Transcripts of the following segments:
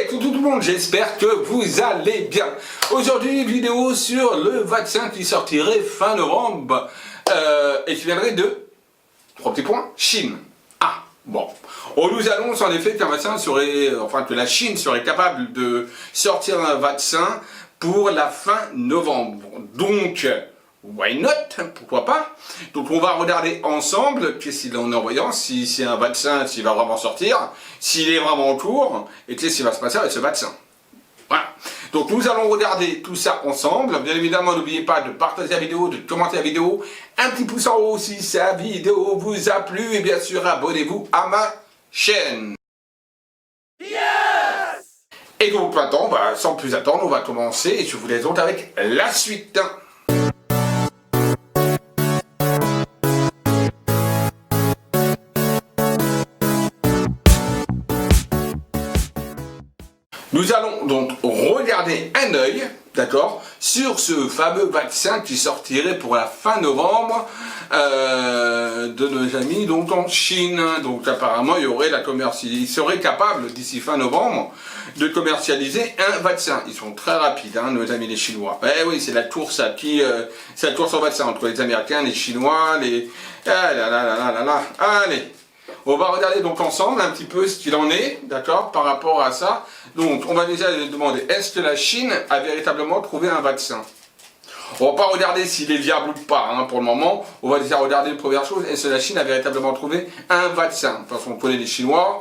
tout le monde, j'espère que vous allez bien. Aujourd'hui, vidéo sur le vaccin qui sortirait fin novembre et qui viendrait de, 3 petits points, Chine. Ah, bon. On nous annonce en effet qu'un vaccin serait, enfin que la Chine serait capable de sortir un vaccin pour la fin novembre. Donc, why not? Pourquoi pas? Donc on va regarder ensemble qu'est-ce qu'il en est en voyant, si c'est un vaccin, s'il va vraiment sortir, s'il est vraiment en cours, et qu'est-ce qui va se passer avec ce vaccin. Voilà. Donc nous allons regarder tout ça ensemble. Bien évidemment, n'oubliez pas de partager la vidéo, de commenter la vidéo, un petit pouce en haut si sa vidéo vous a plu, et bien sûr abonnez-vous à ma chaîne. Yes! Et donc maintenant, sans plus attendre, on va commencer, et je vous laisse donc avec la suite. Nous allons donc regarder un œil, d'accord, sur ce fameux vaccin qui sortirait pour la fin novembre de nos amis donc en Chine. Donc apparemment il y aurait ils seraient capables d'ici fin novembre de commercialiser un vaccin. Ils sont très rapides, hein, nos amis les Chinois. Eh oui, c'est la course à qui, c'est la course au vaccin entre les Américains, les Chinois, les allez. On va regarder donc ensemble un petit peu ce qu'il en est, d'accord, par rapport à ça. Donc, on va déjà demander, est-ce que la Chine a véritablement trouvé un vaccin? On va pas regarder s'il est viable ou pas, hein, pour le moment. On va déjà regarder une première chose, est-ce que la Chine a véritablement trouvé un vaccin? Parce qu'on connaît les Chinois,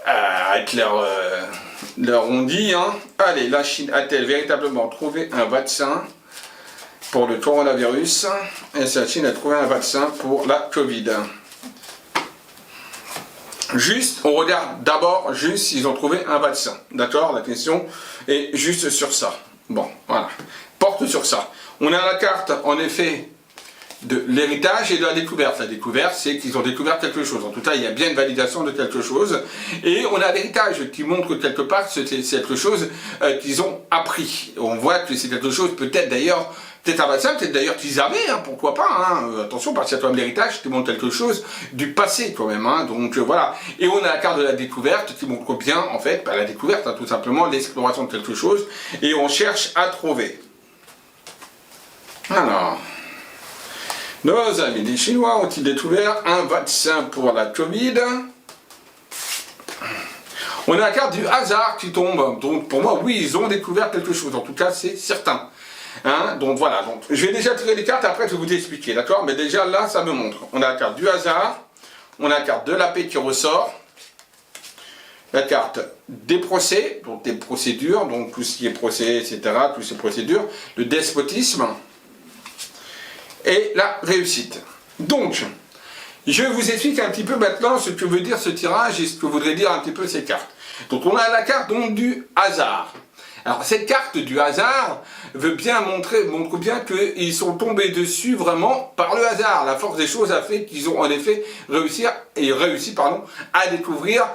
avec leur on dit, hein. Allez, la Chine a-t-elle véritablement trouvé un vaccin pour le coronavirus? Est-ce que la Chine a trouvé un vaccin pour la Covid? Juste, on regarde d'abord juste s'ils ont trouvé un vaccin. D'accord? La question est juste sur ça. Bon, voilà. Porte sur ça. On a la carte, en effet, de l'héritage et de la découverte. La découverte, c'est qu'ils ont découvert quelque chose. En tout cas, il y a bien une validation de quelque chose. Et on a l'héritage qui montre que quelque part, c'est quelque chose qu'ils ont appris. On voit que c'est quelque chose, peut-être d'ailleurs, peut-être un vaccin, peut-être d'ailleurs qu'ils avaient, hein, pourquoi pas, hein. Attention, parce qu'il y a quand même l'héritage qui montre quelque chose du passé quand même, hein. Donc voilà. Et on a la carte de la découverte qui montre bien, en fait, la découverte, hein, tout simplement, l'exploration de quelque chose, et on cherche à trouver. Alors, nos amis les Chinois ont-ils découvert un vaccin pour la Covid? On a la carte du hasard qui tombe, donc pour moi, oui, ils ont découvert quelque chose, en tout cas, c'est certain. Hein, donc voilà, donc, je vais déjà tirer les cartes, après je vais vous expliquer, d'accord? Mais déjà là, ça me montre. On a la carte du hasard, on a la carte de la paix qui ressort, la carte des procès, donc des procédures, donc tout ce qui est procès, etc., toutes ces procédures, le despotisme et la réussite. Donc, je vous explique un petit peu maintenant ce que veut dire ce tirage et ce que voudraient dire un petit peu ces cartes. Donc on a la carte donc, du hasard. Alors cette carte du hasard montre bien qu'ils sont tombés dessus vraiment par le hasard. La force des choses a fait qu'ils ont en effet réussi à découvrir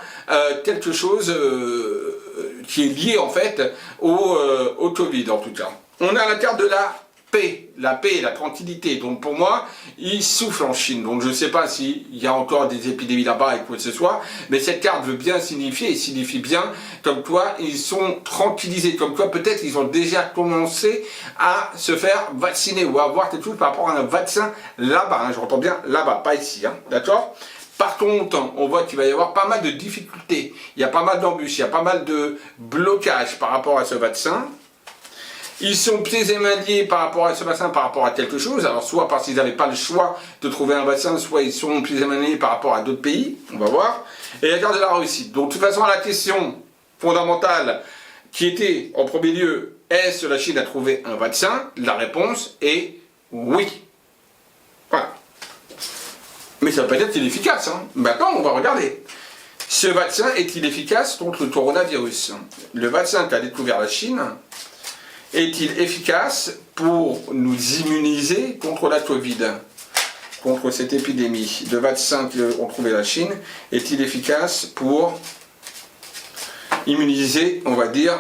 quelque chose qui est lié en fait au Covid en tout cas. On a la carte de la paix, la tranquillité. Donc pour moi, il souffle en Chine. Donc je ne sais pas s'il y a encore des épidémies là-bas et quoi que ce soit, mais cette carte veut bien signifier, et signifie bien, comme quoi ils sont tranquillisés, comme quoi peut-être ils ont déjà commencé à se faire vacciner ou à avoir quelque chose par rapport à un vaccin là-bas. Hein, j'entends bien là-bas, pas ici, hein, d'accord? Par contre, on voit qu'il va y avoir pas mal de difficultés, il y a pas mal d'embûches, il y a pas mal de blocages par rapport à ce vaccin. Ils sont pieds et mains liés par rapport à ce vaccin, par rapport à quelque chose. Alors, soit parce qu'ils n'avaient pas le choix de trouver un vaccin, soit ils sont pieds et mains liés par rapport à d'autres pays. On va voir. Et la carte de la réussite. Donc, de toute façon, la question fondamentale qui était en premier lieu, est-ce que la Chine a trouvé un vaccin? La réponse est oui. Voilà. Mais ça peut être qu'il est efficace. Hein. Maintenant, on va regarder. Ce vaccin est-il efficace contre le coronavirus? Le vaccin qu'a découvert la Chine est-il efficace pour nous immuniser contre la Covid, contre cette épidémie? Le vaccin qu'ont trouvé la Chine est-il efficace pour immuniser, on va dire,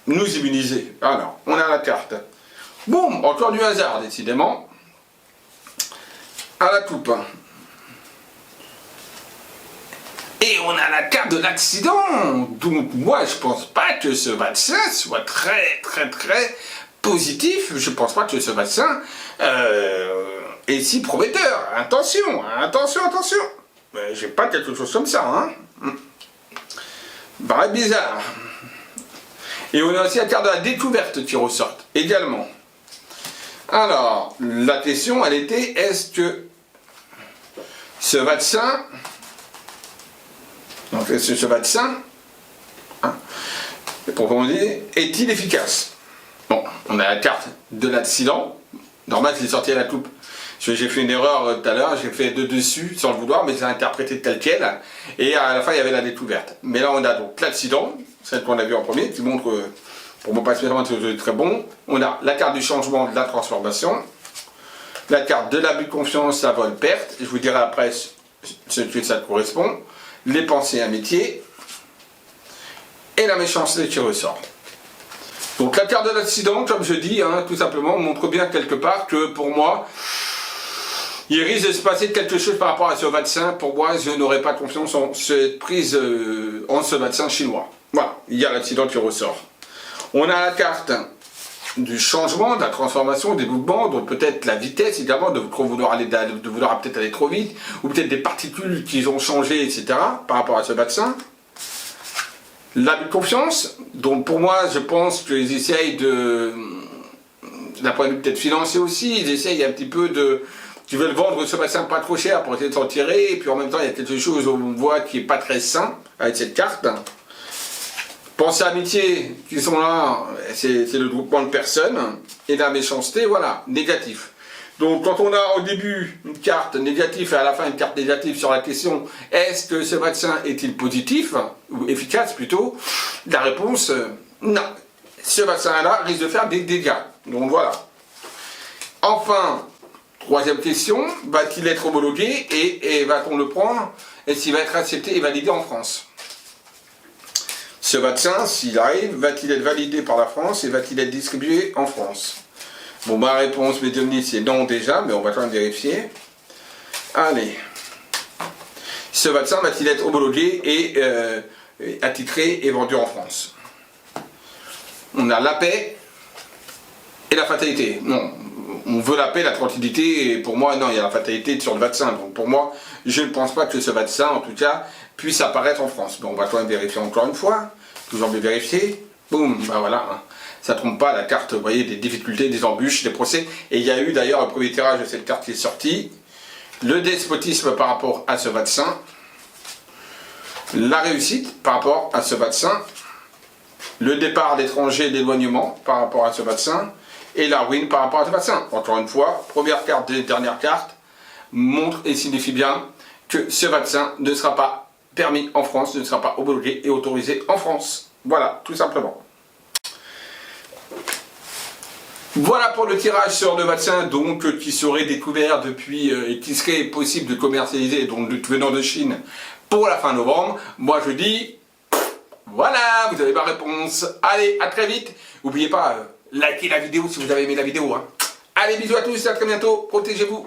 nous immuniser? Alors, on a la carte. Boum, encore du hasard, décidément. À la coupe. Et on a la carte de l'accident. Donc moi, je pense pas que ce vaccin soit très positif. Je pense pas que ce vaccin est si prometteur. Attention. J'ai pas quelque chose comme ça, hein. Paraît bizarre. Et on a aussi la carte de la découverte qui ressort également. Alors, la question, elle était, est-ce que ce vaccin, proprement dit, est-il efficace? Bon, on a la carte de l'accident. Normal, je l'ai sorti à la coupe. J'ai fait une erreur tout à l'heure, j'ai fait de dessus, sans le vouloir, mais j'ai interprété tel quel. Et à la fin, il y avait la découverte. Mais là, on a donc l'accident, celle qu'on a vue en premier, qui montre, pour moi, pas spécialement très bon. On a la carte du changement, de la transformation. La carte de l'abus de confiance, la vol-perte. Je vous dirai après ce que ça correspond. Les pensées amitié. Et la méchanceté qui ressort. Donc la carte de l'accident, comme je dis, hein, tout simplement, montre bien quelque part que pour moi, il risque de se passer quelque chose par rapport à ce vaccin. Pour moi, je n'aurais pas confiance en cette prise, en ce vaccin chinois. Voilà, il y a l'accident qui ressort. On a la carte du changement, de la transformation, des mouvements, donc peut-être la vitesse également, de vouloir peut-être aller trop vite, ou peut-être des particules qui ont changé, etc. par rapport à ce vaccin. L'abus de confiance, donc pour moi, je pense qu'ils essayent d'un point de vue peut-être financier aussi, ils essayent un petit peu qui veulent vendre ce vaccin pas trop cher pour essayer de s'en tirer, et puis en même temps, il y a quelque chose où on voit qui est pas très sain avec cette carte. Pensée amitié, qui sont là, c'est le groupement de personnes, et la méchanceté, voilà, négatif. Donc quand on a au début une carte négative et à la fin une carte négative sur la question est-ce que ce vaccin est-il positif, ou efficace plutôt, la réponse non. Ce vaccin-là risque de faire des dégâts. Donc voilà. Enfin, troisième question, va-t-il être homologué et va-t-on le prendre? Est-ce qu'il va être accepté et validé en France? Ce vaccin, s'il arrive, va-t-il être validé par la France et va-t-il être distribué en France? Bon, ma réponse, mes amis, c'est non déjà, mais on va quand même vérifier. Allez. Ce vaccin va-t-il être homologué et attitré et vendu en France? On a la paix et la fatalité. Non, on veut la paix, la tranquillité, et pour moi, non, il y a la fatalité sur le vaccin. Donc pour moi, je ne pense pas que ce vaccin, en tout cas, puisse apparaître en France. Bon, on va quand même vérifier encore une fois. Toujours bien vérifier. Boum, ben voilà. Ça ne trompe pas la carte, vous voyez, des difficultés, des embûches, des procès. Et il y a eu d'ailleurs un premier tirage de cette carte qui est sorti. Le despotisme par rapport à ce vaccin. La réussite par rapport à ce vaccin. Le départ à l'étranger, l'éloignement par rapport à ce vaccin. Et la ruine par rapport à ce vaccin. Encore une fois, première carte et dernière carte montre et signifie bien que ce vaccin ne sera pas permis en France, ne sera pas homologué et autorisé en France. Voilà, tout simplement. Voilà pour le tirage sur le vaccin donc qui serait découvert depuis et qui serait possible de commercialiser donc venant de Chine pour la fin novembre. Moi je dis voilà, vous avez ma réponse. Allez, à très vite. N'oubliez pas, likez la vidéo si vous avez aimé la vidéo. Hein. Allez, bisous à tous, à très bientôt. Protégez-vous.